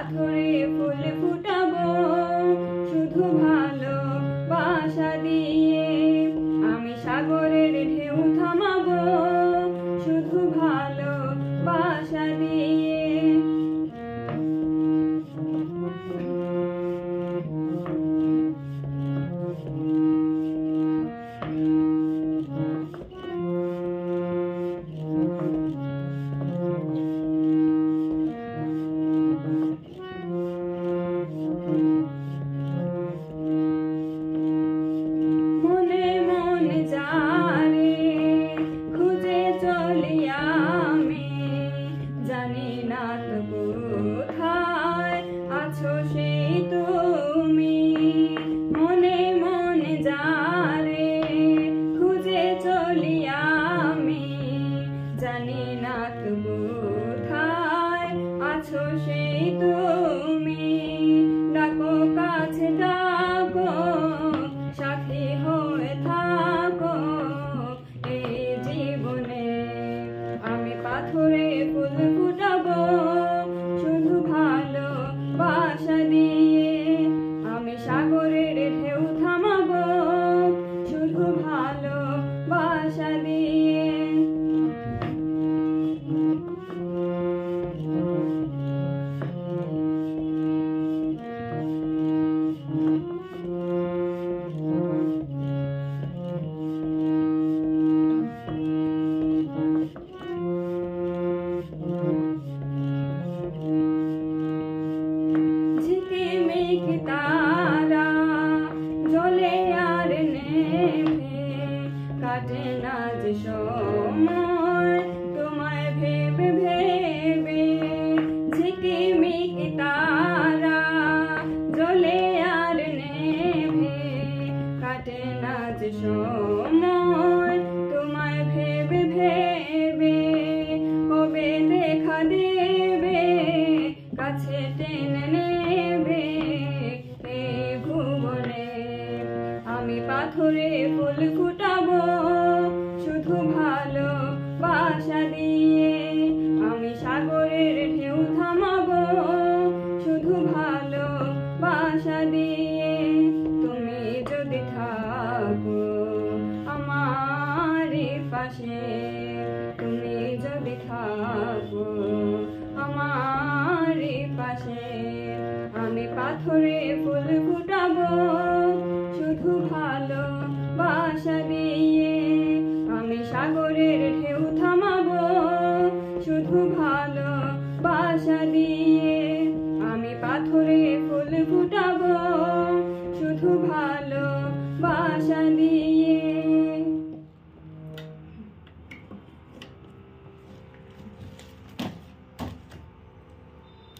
পাথরে ফুল ফুটাবো শুধু ভালোবাসা দিয়ে। আমি সাগরের ঢেউ থামাবো শুধু ভালোবাসা দিয়ে। জানি না তো কোথায় আছো সেই তুমি, মনে মনে যারে খুঁজে চলি আমি। জানি না তো কোথায় আছো সেই তুমি, ডাকো কাছে ডাকো সাথী হয়ে থাকো এই জীবনে। আমি পাথরে ফুল ফুটাবো শুধু ভালোবাসা দিয়ে। আমি সাগরের ঢেউ থামাবো শুধু ভালোবাসা দিয়ে। তারা জ্বলে আর নেভে কাটে না যে সময় তোমায় ভেবে ভেবে। ঝিকিমিকি তারা জ্বলে আর নেভে কাটে না যে সময় তোমায় ভেবে ভেবে। কবে দেখা দেবে কাছে টেনে নেবে এই ভুবনে। আমি পাথরে ফুল ফুটাবো শুধু ভালোবাসা দিয়ে। আমি সাগরের ঢেউ থামাবো শুধু ভালোবাসা দিয়ে। তুমি যদি থাকো আমার পাশে, তুমি যদি থাকো আমার পাশে। আমি পাথরে ফুল ফুটাবো শুধু ভালোবাসা দিয়ে। আমি সাগরের ঢেউ থামাবো শুধু ভালোবাসা দিয়ে। আমি পাথরে ফুল ফুটাবো শুধু ভালোবাসা দিয়ে।